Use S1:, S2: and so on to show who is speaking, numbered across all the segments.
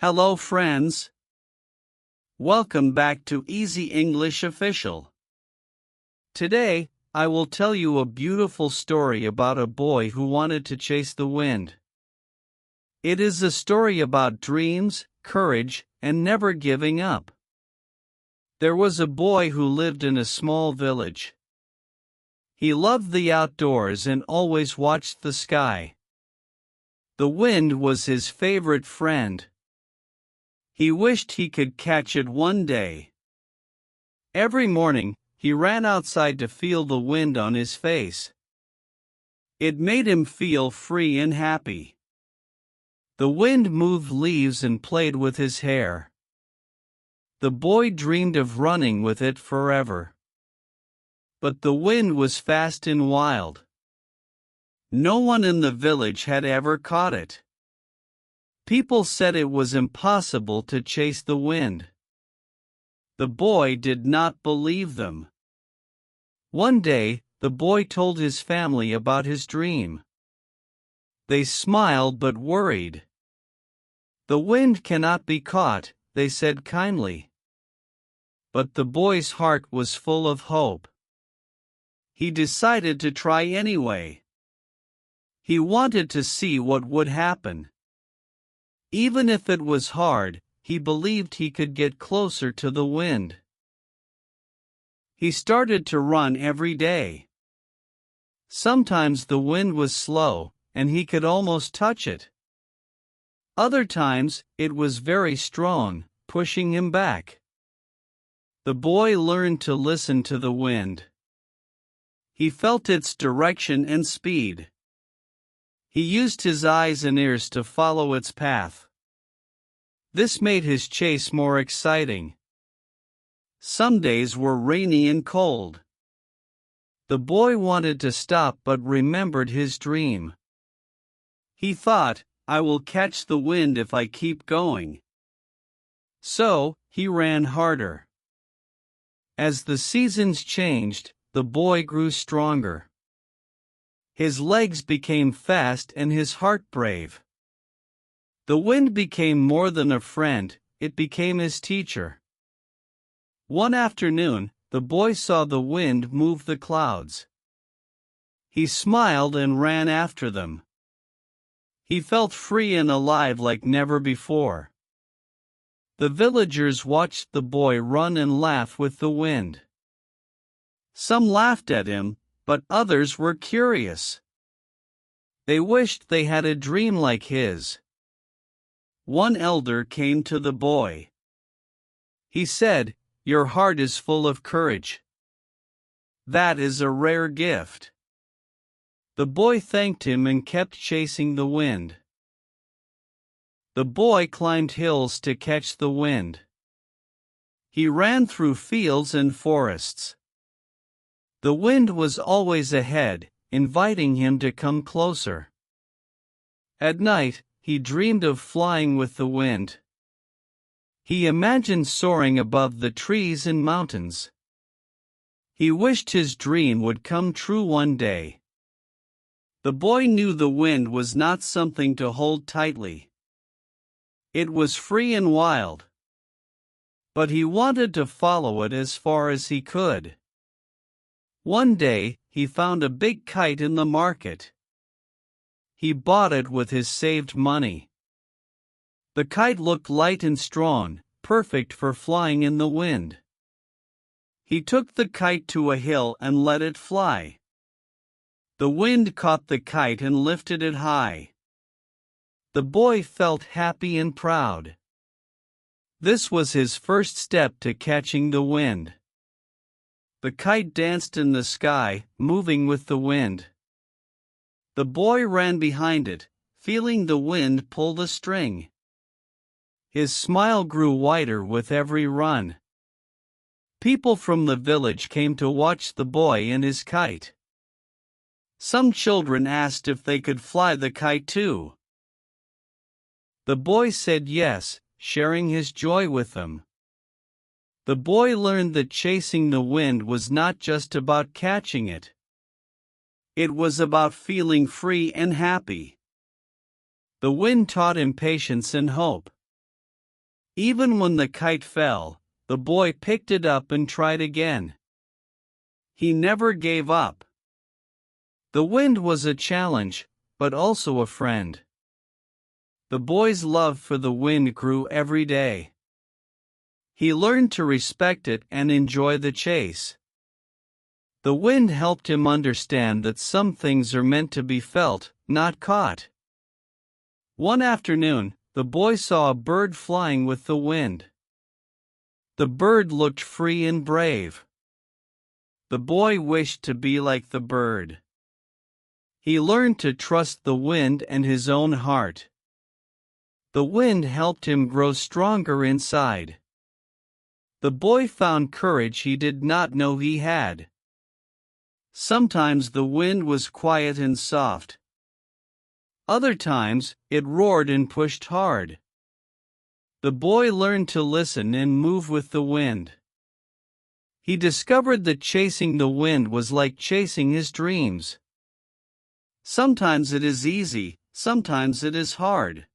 S1: Hello friends. Welcome back to Easy English Official. Today, I will tell you a beautiful story about a boy who wanted to chase the wind. It is a story about dreams, courage, and never giving up. There was a boy who lived in a small village. He loved the outdoors and always watched the sky. The wind was his favorite friend. He wished he could catch it one day. Every morning, he ran outside to feel the wind on his face. It made him feel free and happy. The wind moved leaves and played with his hair. The boy dreamed of running with it forever. But the wind was fast and wild. No one in the village had ever caught it. People said it was impossible to chase the wind. The boy did not believe them. One day, the boy told his family about his dream. They smiled but worried. "The wind cannot be caught," they said kindly. But the boy's heart was full of hope. He decided to try anyway. He wanted to see what would happen. Even if it was hard, he believed he could get closer to the wind. He started to run every day. Sometimes the wind was slow, and he could almost touch it. Other times, it was very strong, pushing him back. The boy learned to listen to the wind. He felt its direction and speed. He used his eyes and ears to follow its path. This made his chase more exciting. Some days were rainy and cold. The boy wanted to stop but remembered his dream. He thought, "I will catch the wind if I keep going." So, he ran harder. As the seasons changed, the boy grew stronger. His legs became fast and his heart brave. The wind became more than a friend, it became his teacher. One afternoon, the boy saw the wind move the clouds. He smiled and ran after them. He felt free and alive like never before. The villagers watched the boy run and laugh with the wind. Some laughed at him, but others were curious. They wished they had a dream like his. One elder came to the boy. He said, "Your heart is full of courage. That is a rare gift." The boy thanked him and kept chasing the wind. The boy climbed hills to catch the wind. He ran through fields and forests. The wind was always ahead, inviting him to come closer. At night, he dreamed of flying with the wind. He imagined soaring above the trees and mountains. He wished his dream would come true one day. The boy knew the wind was not something to hold tightly. It was free and wild. But he wanted to follow it as far as he could. One day, he found a big kite in the market. He bought it with his saved money. The kite looked light and strong, perfect for flying in the wind. He took the kite to a hill and let it fly. The wind caught the kite and lifted it high. The boy felt happy and proud. This was his first step to catching the wind. The kite danced in the sky, moving with the wind. The boy ran behind it, feeling the wind pull the string. His smile grew wider with every run. People from the village came to watch the boy and his kite. Some children asked if they could fly the kite too. The boy said yes, sharing his joy with them. The boy learned that chasing the wind was not just about catching it. It was about feeling free and happy. The wind taught him patience and hope. Even when the kite fell, the boy picked it up and tried again. He never gave up. The wind was a challenge, but also a friend. The boy's love for the wind grew every day. He learned to respect it and enjoy the chase. The wind helped him understand that some things are meant to be felt, not caught. One afternoon, the boy saw a bird flying with the wind. The bird looked free and brave. The boy wished to be like the bird. He learned to trust the wind and his own heart. The wind helped him grow stronger inside. The boy found courage he did not know he had. Sometimes the wind was quiet and soft. Other times, it roared and pushed hard. The boy learned to listen and move with the wind. He discovered that chasing the wind was like chasing his dreams. Sometimes it is easy, sometimes it is hard.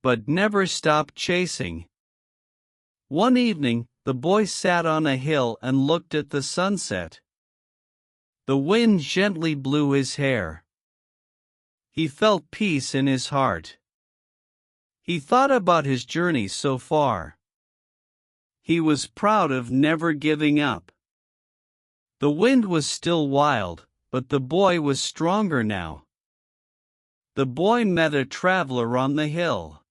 S1: But never stop chasing. One evening, the boy sat on a hill and looked at the sunset. The wind gently blew his hair. He felt peace in his heart. He thought about his journey so far. He was proud of never giving up. The wind was still wild, but the boy was stronger now. The boy met a traveler on the hill.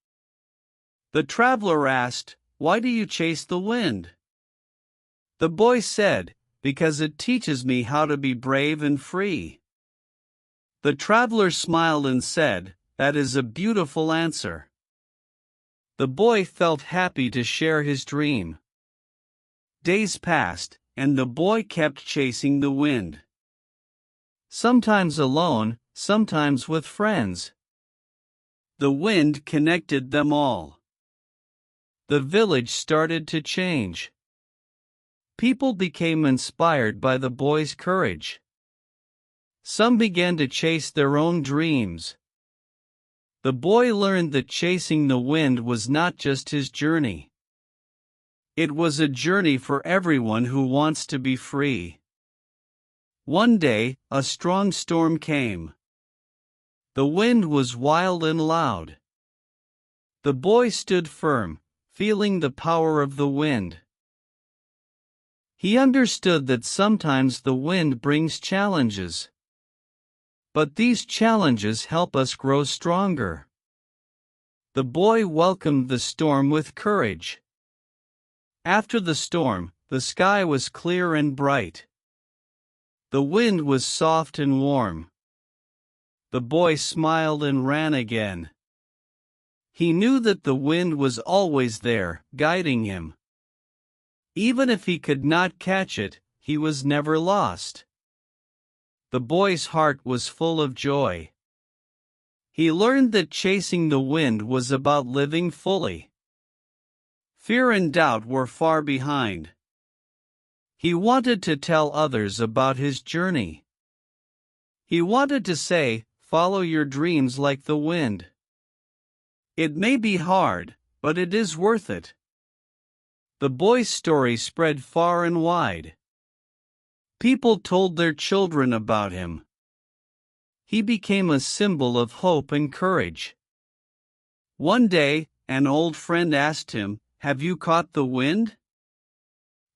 S1: The traveler asked, "Why do you chase the wind?" The boy said, "Because it teaches me how to be brave and free." The traveler smiled and said, "That is a beautiful answer." The boy felt happy to share his dream. Days passed, and the boy kept chasing the wind. Sometimes alone, sometimes with friends. The wind connected them all. The village started to change. People became inspired by the boy's courage. Some began to chase their own dreams. The boy learned that chasing the wind was not just his journey. It was a journey for everyone who wants to be free. One day, a strong storm came. The wind was wild and loud. The boy stood firm, feeling the power of the wind. He understood that sometimes the wind brings challenges. But these challenges help us grow stronger. The boy welcomed the storm with courage. After the storm, the sky was clear and bright. The wind was soft and warm. The boy smiled and ran again. He knew that the wind was always there, guiding him. Even if he could not catch it, he was never lost. The boy's heart was full of joy. He learned that chasing the wind was about living fully. Fear and doubt were far behind. He wanted to tell others about his journey. He wanted to say, "Follow your dreams like the wind." It may be hard, but it is worth it. The boy's story spread far and wide. People told their children about him. He became a symbol of hope and courage. One day, an old friend asked him, "Have you caught the wind?"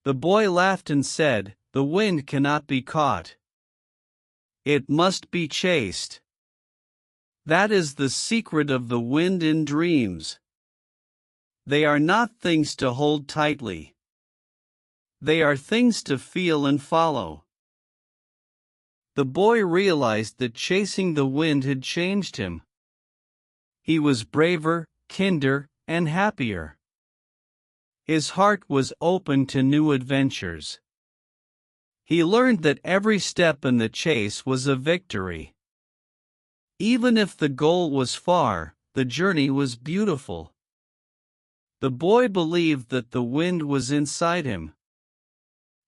S1: The boy laughed and said, "The wind cannot be caught. It must be chased." That is the secret of the wind in dreams. They are not things to hold tightly. They are things to feel and follow. The boy realized that chasing the wind had changed him. He was braver, kinder, and happier. His heart was open to new adventures. He learned that every step in the chase was a victory. Even if the goal was far, the journey was beautiful. The boy believed that the wind was inside him.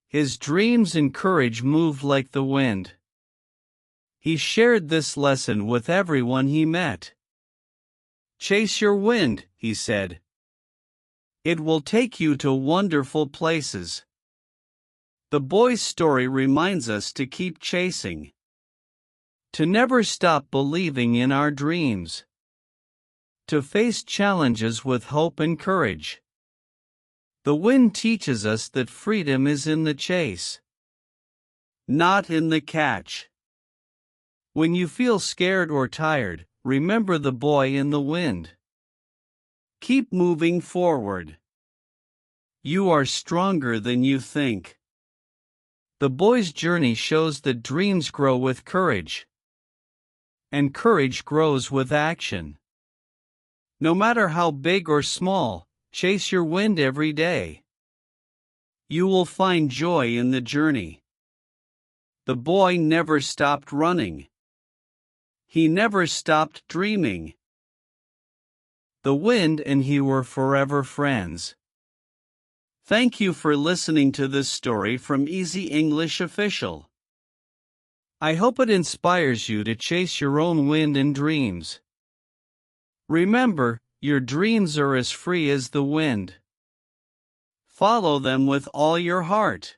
S1: His dreams and courage moved like the wind. He shared this lesson with everyone he met. "Chase your wind," he said. It will take you to wonderful places. The boy's story reminds us to keep chasing, to never stop believing in our dreams, to face challenges with hope and courage. The wind teaches us that freedom is in the chase, not in the catch. When you feel scared or tired, remember the boy in the wind. Keep moving forward. You are stronger than you think. The boy's journey shows that dreams grow with courage, and courage grows with action. No matter how big or small, chase your wind every day. You will find joy in the journey. The boy never stopped running. He never stopped dreaming. The wind and he were forever friends. Thank you for listening to this story from Easy English Official. I hope it inspires you to chase your own wind and dreams. Remember, your dreams are as free as the wind. Follow them with all your heart.